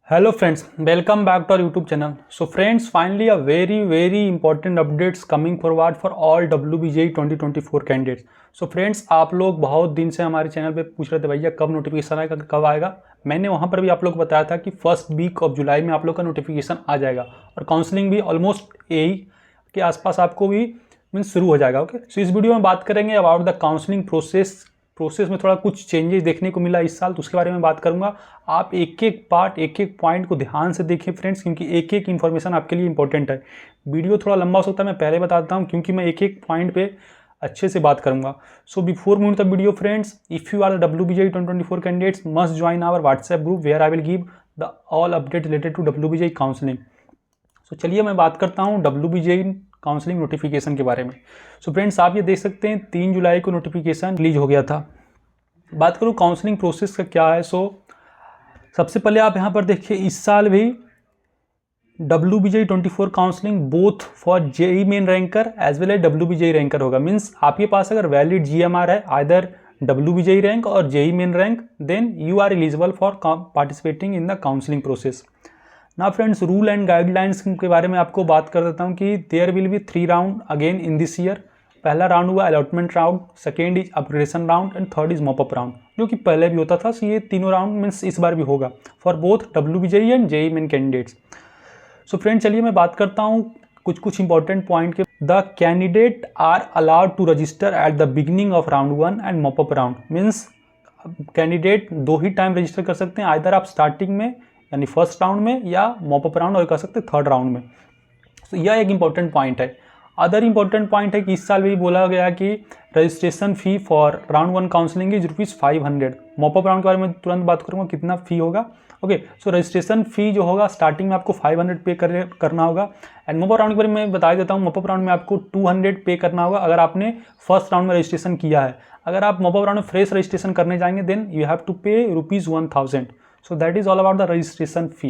Hello friends, welcome back to our YouTube channel. So friends, finally a very important updates coming forward for all WBJ 2024 candidates. So friends, आप लोग बहुत दिन से हमारे channel पे पूछ रहे थे भैया कब नोटिफिकेशन आएगा, कब आएगा। मैंने वहाँ पर भी आप लोग को बताया था कि फर्स्ट वीक ऑफ जुलाई में आप लोग का नोटिफिकेशन आ जाएगा और काउंसलिंग भी ऑलमोस्ट यही के आसपास आपको भी मीन्स शुरू हो जाएगा। ओके, सो इस वीडियो में बात करेंगे अबाउट द काउंसलिंग प्रोसेस में थोड़ा कुछ चेंजेस देखने को मिला इस साल, तो उसके बारे में बात करूंगा। आप एक एक पार्ट एक एक पॉइंट को ध्यान से देखें फ्रेंड्स, क्योंकि एक एक इन्फॉर्मेशन आपके लिए इंपॉर्टेंट है। वीडियो थोड़ा लंबा हो सकता है, मैं पहले बताता हूं क्योंकि मैं एक एक पॉइंट पे अच्छे से बात करूंगा। So before moving the video friends, if you are the WBJ 2024 candidates must join our WhatsApp group where I will give the all update related to WBJ counselling. सो चलिए मैं बात करता हूँ WBJ काउंसलिंग नोटिफिकेशन के बारे में। So friends, आप ये देख सकते हैं 3 जुलाई को नोटिफिकेशन रिलीज हो गया था। बात करूँ काउंसलिंग प्रोसेस का क्या है, सो सबसे पहले आप यहाँ पर देखिए इस साल भी WBJ 24 counselling both for JEE Main ranker as well as WBJ ranker होगा। मीन्स आपके पास अगर वैलिड GMR है आइदर WBJ रैंक और JEE Main rank, then you are eligible for participating in the counselling process. ना friends, rule and guidelines के बारे में आपको बात कर देता हूँ कि there will be 3 round again in this year. पहला राउंड हुआ allotment round, second is upgradation round and third is mop up round, जो कि पहले भी होता था। सो ये तीनों राउंड मीन्स इस बार भी होगा for both WBJ and JEE Main candidates. So friend चलिए मैं बात करता हूँ कुछ इंपॉर्टेंट पॉइंट के। The candidate are allowed to register at the beginning of round 1 and mop up round. Means candidate 2 ही टाइम रजिस्टर कर सकते हैं, आइदर आप स्टार्टिंग में यानी फर्स्ट राउंड में या मॉपअप राउंड और कर सकते हैं थर्ड राउंड में। तो यह एक इंपॉर्टेंट पॉइंट है। अदर इंपॉर्टेंट पॉइंट है कि इस साल भी बोला गया कि registration fee for round 1 counselling is ₹500। Mop up round के बारे में तुरंत बात करूंगा कितना फी होगा। ओके, सो रजिस्ट्रेशन फी जो होगा स्टार्टिंग में आपको 500 पे करना होगा। एंड मॉपअप राउंड के बारे में मैं बता देता हूँ, मॉपअप राउंड में आपको 200 पे करना होगा अगर आपने फर्स्ट राउंड में रजिस्ट्रेशन किया है। अगर आप मॉपअप राउंड में फ्रेश रजिस्ट्रेशन करने जाएंगे then you have to pay ₹1000। So that is all about the registration fee.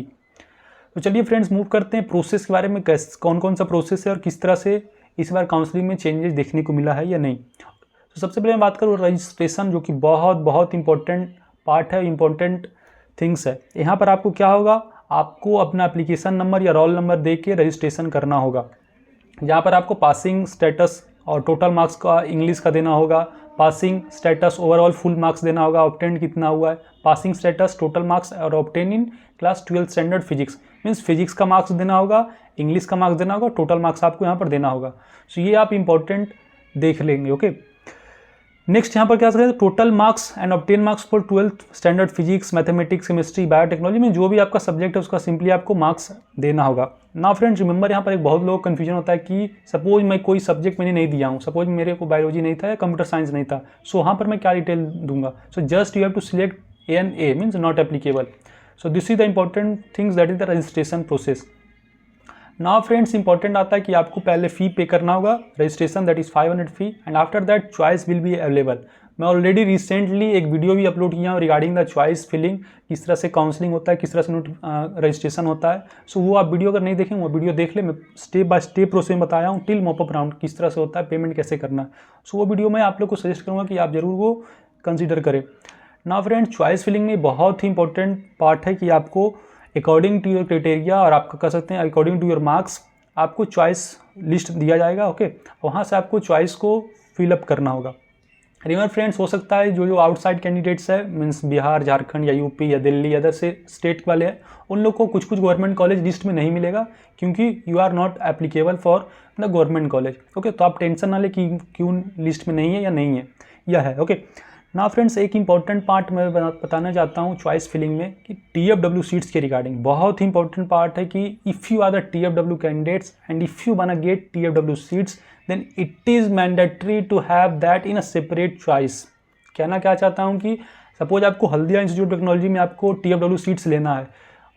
तो चलिए फ्रेंड्स मूव करते हैं प्रोसेस के बारे में, कौन कौन सा प्रोसेस है और किस तरह से इस बार काउंसलिंग में चेंजेस देखने को मिला है या नहीं। तो सबसे पहले मैं बात करूँ रजिस्ट्रेशन, जो कि बहुत इंपॉर्टेंट पार्ट है, इंपॉर्टेंट थिंग्स है। यहाँ पर आपको क्या होगा, आपको अपना एप्लीकेशन नंबर या रोल नंबर दे के रजिस्ट्रेशन करना होगा। यहाँ पर आपको पासिंग स्टेटस और टोटल मार्क्स का इंग्लिश का देना होगा, passing status overall full marks देना होगा, ऑब्टेन कितना हुआ है, पासिंग स्टेटस टोटल मार्क्स और obtain in class 12 standard physics. Means physics का मार्क्स देना होगा, इंग्लिश का मार्क्स देना होगा, टोटल मार्क्स आपको यहाँ पर देना होगा। सो ये आप इंपॉर्टेंट देख लेंगे। ओके, नेक्स्ट यहाँ पर क्या करें, total marks and obtain marks for 12th standard physics, mathematics, chemistry, biotechnology में जो भी आपका सब्जेक्ट है उसका सिंपली आपको मार्क्स देना होगा। ना फ्रेंड्स रिमेंबर, यहाँ पर एक बहुत लोग कन्फ्यूजन होता है कि सपोज मैं कोई सब्जेक्ट मैंने नहीं दिया हूँ, सपोज मेरे को बायोलॉजी नहीं था या कंप्यूटर साइंस नहीं था, सो वहाँ पर मैं क्या डिटेल दूंगा। So just you have to select A means not applicable. So this is the important things that is the registration process. Now friends important आता है कि आपको पहले फ़ी पे करना होगा registration, that is 500 fee, and after that choice will be available. मैं already recently एक video भी अपलोड किया हूँ रिगार्डिंग द चॉइस फिलिंग, किस तरह से काउंसलिंग होता है, किस तरह से रजिस्ट्रेशन होता है। सो वो आप वीडियो अगर नहीं देखें वो वीडियो देख ले, मैं स्टेप बाय स्टेप प्रोसेस में बताया हूँ टिल मॉपअप राउंड किस तरह से होता है, पेमेंट कैसे करना है। सो वो वीडियो मैं आप लोग को सजेस्ट करूँगा कि आप जरूर वो कंसिडर करें। ना फ्रेंड्स, चॉइस फिलिंग में बहुत ही इंपॉर्टेंट पार्ट है कि आपको अकॉर्डिंग टू योर क्राइटेरिया और आपका कह सकते हैं अकॉर्डिंग टू योर मार्क्स आपको चॉइस लिस्ट दिया जाएगा। ओके, वहाँ से आपको चॉइस को फिलअप करना होगा। रिमेंबर फ्रेंड्स, हो सकता है जो आउटसाइड कैंडिडेट्स है मीन्स बिहार, झारखंड या यूपी या दिल्ली अदर से स्टेट वाले हैं, उन लोग को कुछ गवर्नमेंट कॉलेज लिस्ट में नहीं मिलेगा क्योंकि you are not applicable for the government college. Okay, तो आप टेंशन ना ले कि क्यों लिस्ट में नहीं है या नहीं है, यह है। ओके, ना फ्रेंड्स एक इंपॉर्टेंट पार्ट मैं बताना चाहता हूँ चॉइस फिलिंग में कि TFW सीट्स के रिगार्डिंग बहुत ही इंपॉर्टेंट पार्ट है कि if you are the TFW candidates and if you want to get TFW seats then it is mandatory to have that in a separate choice. कहना क्या चाहता हूँ कि सपोज आपको हल्दिया इंस्टीट्यूट ऑफ टेक्नोलॉजी में आपको TFW सीट्स लेना है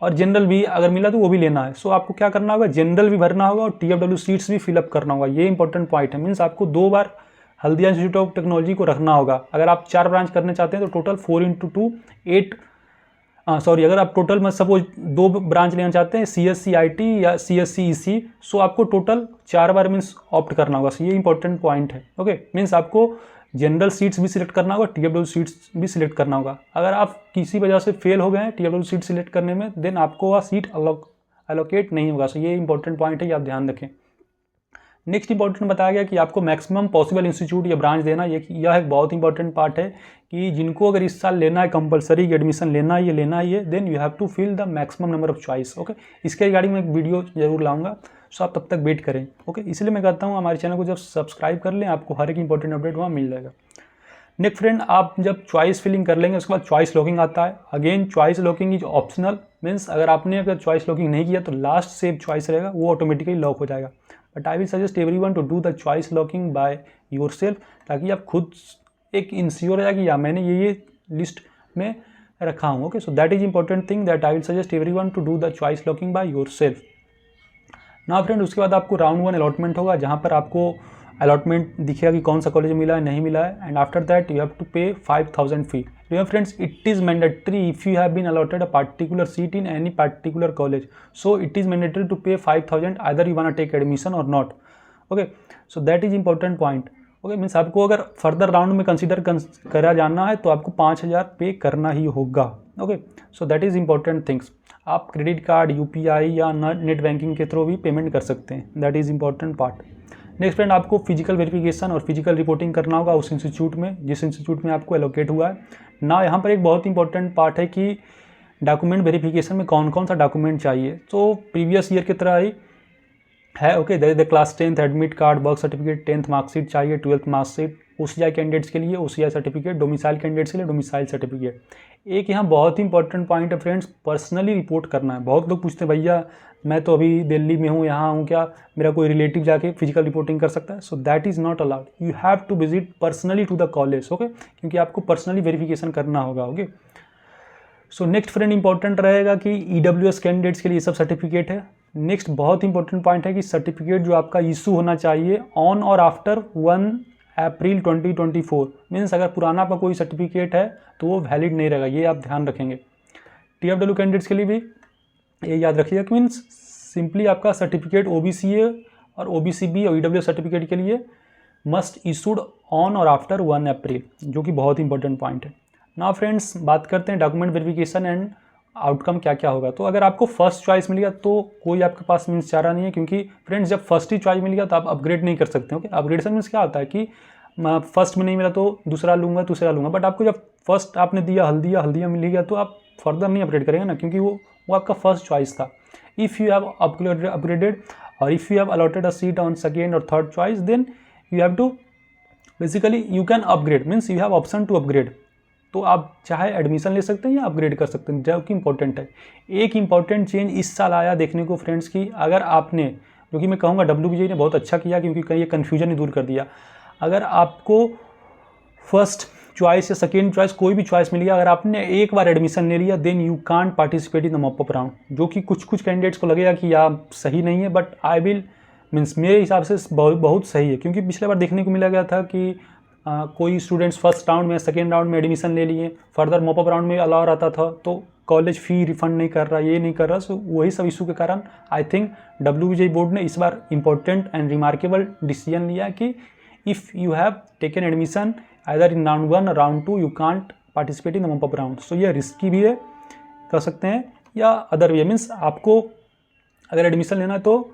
और जनरल भी अगर मिला तो वो भी लेना है। सो आपको क्या करना होगा, जनरल भी भरना होगा और TFW सीट्स भी फिलअप करना होगा। ये इंपॉर्टेंट पॉइंट है। मीन्स आपको 2 बार हल्दिया इंस्टीट्यूट ऑफ टेक्नोलॉजी को रखना होगा। अगर आप 4 ब्रांच करने चाहते हैं तो टोटल 4 × 2 8 अगर आप टोटल में सपोज 2 ब्रांच लेना चाहते हैं CSC IT या CSC EC, सो आपको टोटल 4 बार मीन्स ऑप्ट करना होगा। सो ये इंपॉर्टेंट पॉइंट है। ओके, मीन्स आपको जनरल सीट्स भी सिलेक्ट करना होगा, TFW सीट्स भी सिलेक्ट करना होगा। अगर आप किसी वजह से फेल हो गए हैं TFW सीट सिलेक्ट करने में, देन आपको वह सीट एलोकेट नहीं होगा। सो ये इंपॉर्टेंट पॉइंट है, ये आप ध्यान रखें। नेक्स्ट इंपॉर्टेंट बताया गया कि आपको मैक्सिमम पॉसिबल इंस्टीट्यूट या ब्रांच देना, यह एक बहुत इंपॉर्टेंट पार्ट है कि जिनको अगर इस साल लेना है कंपलसरी एडमिशन लेना ही है, then you have to fill the maximum number of choice. Okay, इसके रिगार्डिंग मैं एक वीडियो जरूर लाऊंगा, सो आप तब तक वेट करें। ओके, इसलिए मैं कहता हूँ हमारे चैनल को जब सब्सक्राइब कर लें, आपको हर एक इंपॉर्टेंट अपडेट वहाँ मिल जाएगा। नेक्स्ट फ्रेंड, आप जब चॉइस फिलिंग कर लेंगे उसके बाद चॉइस लॉकिंग आता है। Again choice locking is optional, means अगर चॉइस लॉकिंग नहीं किया तो लास्ट सेव चॉइस रहेगा, वो ऑटोमेटिकली लॉक हो जाएगा। But I will suggest everyone to do the choice locking by yourself, ताकि आप खुद एक इंश्योर हो जाए कि या मैंने ये लिस्ट में रखा हूँ। Okay, so that is important thing that I will suggest everyone to do the choice locking by yourself. ना फ्रेंड, उसके बाद आपको राउंड 1 अलॉटमेंट होगा, जहाँ पर आपको अलॉटमेंट दिखेगा कि कौन सा कॉलेज मिला है नहीं मिला है, and after that you have to pay 5000 fee. Dear friends, it is mandatory if you have been allotted a particular seat in any particular college, so it is mandatory to pay 5000 either you want to take admission or not. Okay, so that is important point. Okay, means आपको अगर further round में consider करा जाना है तो आपको 5000 pay करना ही होगा। Okay, so that is important things. आप क्रेडिट कार्ड, UPI या नेट बैंकिंग के थ्रू भी पेमेंट कर सकते हैं, that is important part. Next friend, आपको फिजिकल वेरिफिकेशन और फिजिकल रिपोर्टिंग करना होगा उस इंस्टीट्यूट में जिस इंस्टीट्यूट में आपको एलोकेट हुआ है ना। यहाँ पर एक बहुत इंपॉर्टेंट पार्ट है कि डॉक्यूमेंट वेरिफिकेशन में कौन कौन सा डॉक्यूमेंट चाहिए। तो प्रीवियस ईयर की तरह ही है। Okay, the class 10th admit card, birth certificate, 10th marksheet चाहिए, 12th मार्कशीट, OCI कैंडिडेट्स के लिए OCI सर्टिफिकेट, डोमिसाइल कैंडिडेट्स के लिए डोमिसाइल सर्टिफिकेट। एक यहाँ बहुत ही इंपॉर्टेंट पॉइंट है फ्रेंड्स, पर्सनली रिपोर्ट करना है। बहुत लोग पूछते हैं भैया मैं तो अभी दिल्ली में हूँ, यहाँ हूँ, क्या मेरा कोई रिलेटिव जाके फिजिकल रिपोर्टिंग कर सकता है? So that is not allowed, you have to visit personally to the college. Okay, क्योंकि आपको पर्सनली वेरिफिकेशन करना होगा। Okay, so next friend important रहेगा कि EWS कैंडिडेट्स के लिए सब सर्टिफिकेट है। नेक्स्ट बहुत इंपॉर्टेंट पॉइंट है कि सर्टिफिकेट जो आपका इशू होना चाहिए ऑन और आफ्टर 1 अप्रैल 2024। मीन्स अगर पुराना आपका कोई सर्टिफिकेट है तो वो वैलिड नहीं रहेगा, ये आप ध्यान रखेंगे। TFW कैंडिडेट्स के लिए भी ये याद रखिएगा कि मीन्स सिंपली आपका सर्टिफिकेट OBCA और OBCB और EWS सर्टिफिकेट के लिए मस्ट इशूड ऑन और आफ्टर 1 अप्रैल, जो कि बहुत इंपॉर्टेंट पॉइंट है। नाउ फ्रेंड्स, बात करते हैं डॉक्यूमेंट वेरिफिकेशन एंड आउटकम क्या क्या होगा। तो अगर आपको फर्स्ट चॉइस मिल गया तो कोई आपके पास मीन्स चारा नहीं है, क्योंकि फ्रेंड्स जब फर्स्ट ही चॉइस मिल गया तो आप अपग्रेड नहीं कर सकते। ओके, अपग्रेडेशन मीन्स क्या होता है कि फर्स्ट में नहीं मिला तो दूसरा लूँगा, तीसरा लूँगा। बट आपको जब फर्स्ट आपने दिया हल्दिया मिल गया तो आप फर्दर नहीं अपग्रेड करेंगे ना, क्योंकि वो आपका फर्स्ट चॉइस था। इफ़ यू हैव अपग्रेडेड और if you have allotted a seat on second और third choice, then you have to basically you can upgrade, means you have option to upgrade. तो आप चाहे एडमिशन ले सकते हैं या अपग्रेड कर सकते हैं, जो कि इंपॉर्टेंट है। एक इंपॉर्टेंट चेंज इस साल आया देखने को फ्रेंड्स की, अगर आपने, जो कि मैं कहूँगा WBJ ने बहुत अच्छा किया, क्योंकि कहीं ये कन्फ्यूजन ही दूर कर दिया। अगर आपको फर्स्ट चॉइस या सेकेंड चॉइस कोई भी चॉइस मिल गया, अगर आपने एक बार एडमिशन ले लिया, then you can't participate in the mop up round, जो कि कुछ कैंडिडेट्स को लगेगा कि आप सही नहीं है, बट आई विल मीन्स मेरे हिसाब से बहुत सही है। क्योंकि पिछले बार देखने को मिला गया था कि कोई स्टूडेंट्स फर्स्ट राउंड में सेकेंड राउंड में एडमिशन ले लिए, फर्दर मॉपअप राउंड में अलाउ रहता था, तो कॉलेज फ़ी रिफंड नहीं कर रहा, ये नहीं कर रहा। सो वही सब इशू के कारण आई थिंक WBJ बोर्ड ने इस बार इंपॉर्टेंट एंड रिमार्केबल डिसीजन लिया कि if you have taken admission either in round 1 और round 2, you can't participate in the mop up round. So ये रिस्की भी है, कर सकते हैं, या अदर वे मीन्स आपको अगर एडमिशन लेना है तो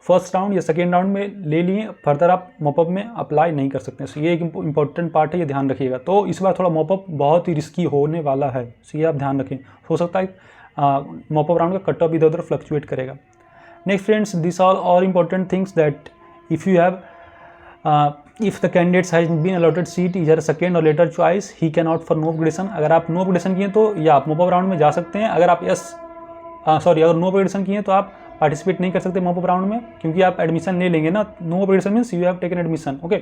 फर्स्ट राउंड या सेकेंड राउंड में ले लिए, फर्दर आप मॉपअप में अप्लाई नहीं कर सकते। सो ये एक इंपॉर्टेंट पार्ट है, ये ध्यान रखिएगा। तो इस बार थोड़ा मॉपअप बहुत ही रिस्की होने वाला है, सो ये आप ध्यान रखें। हो सकता है मॉपअप राउंड का कट ऑफ इधर उधर फ्लक्चुएट करेगा। नेक्स्ट फ्रेंड्स, दिस ऑल और important things that if you have if the candidates has been allotted seat either second or later choice, he can opt for no upgradation। अगर आप no upgradation किए तो या आप mop up round में जा सकते हैं। अगर आप अगर नो अपग्रेडेशन किए तो आप पार्टिसिपेट नहीं कर सकते मॉपअप राउंड में, क्योंकि आप एडमिशन ले लेंगे ना। No upgradation means you have taken admission. Okay,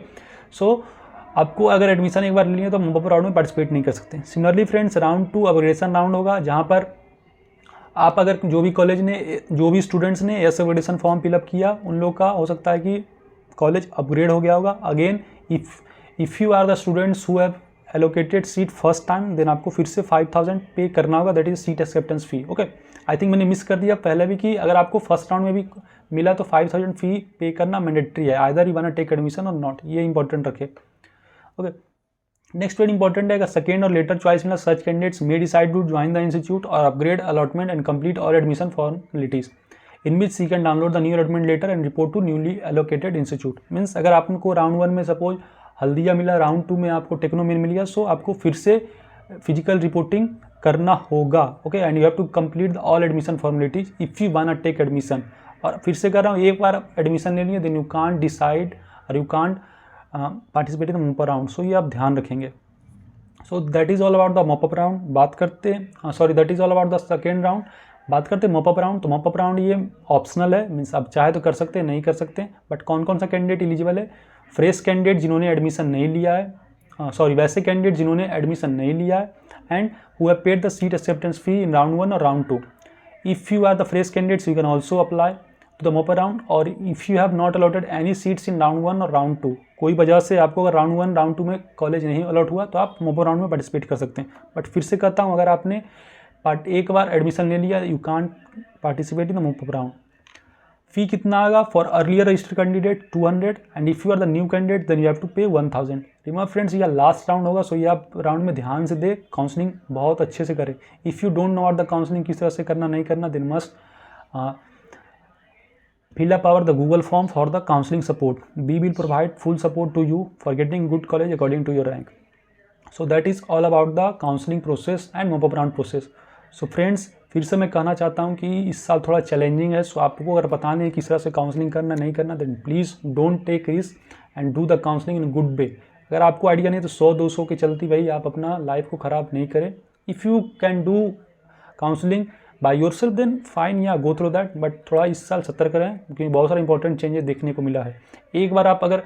so आपको अगर एडमिशन एक बार ले लिए तो मॉपअप राउंड में पार्टिसिपेट नहीं कर सकते। Similarly friends, round 2 upgradation round होगा, जहाँ पर आप अगर जो भी कॉलेज ने, जो भी स्टूडेंट्स ने अपग्रेडेशन फॉर्म फिलअप किया, उन लोग का हो सकता है कि कॉलेज अपग्रेड हो गया होगा। Again if you are the students who have allocated seat first time, then आपको फिर से 5000 पे करना होगा, that is seat acceptance fee. Okay, I think मैंने मिस कर दिया पहले भी कि अगर आपको फर्स्ट राउंड में भी मिला तो 5000 फी पे करना मैंडेटरी है, either you want to take admission और नॉट, ये इंपॉर्टेंट रखे। ओके, नेक्स्ट वेरी इंपॉर्टेंट है, अगर सेकेंड और लेटर चॉइस मिला such candidates may decide to join the institute और upgrade allotment and complete all admission formalities in which she can download the new allotment letter and report to newly allocated institute. Means अगर आपको round 1 में suppose Haldia मिला, round 2 में आपको टेक्नोमेन मिल गया, सो आपको फिर से फिजिकल रिपोर्टिंग करना होगा। Okay, and you have to complete all admission formalities if you want take admission. और फिर से कर रहा हूँ, एक बार एडमिशन ले लिए देन यू कांट डिसाइड और you can't participate in the mop up round. So ये आप ध्यान रखेंगे। So that is all about the mop up round. बात करते that is all about the second round. बात करते हैं मॉप अप राउंड। तो मॉप अप राउंड ये ऑप्शनल है, मीन्स आप चाहे तो कर सकते हैं, नहीं कर सकते। बट कौन कौन सा कैंडिडेट एलिजिबल है? फ्रेश कैंडिडेट जिन्होंने एडमिशन नहीं लिया है, वैसे कैंडिडेट जिन्होंने एडमिशन नहीं लिया है, and who have paid the seat acceptance fee in round 1 और round 2। If you are the fresh candidates you can also apply to the mop up round. और if you have not allotted any seats in round 1 और round 2, कोई वजह से आपको अगर round 1 round 2 में college नहीं अलॉट हुआ तो आप मॉप अप राउंड में पार्टिसिपेट कर सकते हैं। बट फिर से कहता हूँ, अगर आपने एक बार एडमिशन ले लिया you can't participate in the mop up round. Fee कितना आएगा? For earlier registered candidate 200 and if you are the new candidate then you have to pay 1000। Remember friends, ये लास्ट राउंड होगा, सो ये आप round में ध्यान से दे, counselling बहुत अच्छे से करें। If you don't know about the counselling किस तरह से करना नहीं करना, then must fill up the Google form for the counseling support. We will provide full support to you for getting good college according to your rank. So that is all about the counseling process and mop up round process. So friends, फिर से मैं कहना चाहता हूँ कि इस साल थोड़ा चैलेंजिंग है। सो आपको अगर पता नहीं किस तरह से काउंसलिंग करना नहीं करना, then please don't take risk and do the counselling in good way. अगर आपको आइडिया नहीं तो 100-200 के चलती भाई आप अपना लाइफ को ख़राब नहीं करें। If you can do counselling by your self then fine, या गो थ्रू दैट। बट थोड़ा इस साल सतर्क रहें क्योंकि बहुत सारे इंपॉर्टेंट चेंजेस देखने को मिला है। एक बार आप अगर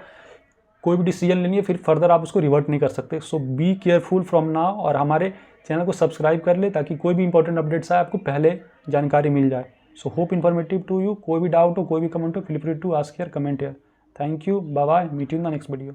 कोई भी डिसीजन लेंगे फिर फर्दर आप उसको रिवर्ट नहीं कर सकते। सो बी केयरफुल फ्रॉम नाउ, और हमारे चैनल को सब्सक्राइब कर ले ताकि कोई भी इंपॉर्टेंट अपडेट्स आए आपको पहले जानकारी मिल जाए। So hope informative to you. कोई भी डाउट हो, कोई भी कमेंट हो, feel free to ask here, comment here. Thank you, bye bye, meet you in the next video.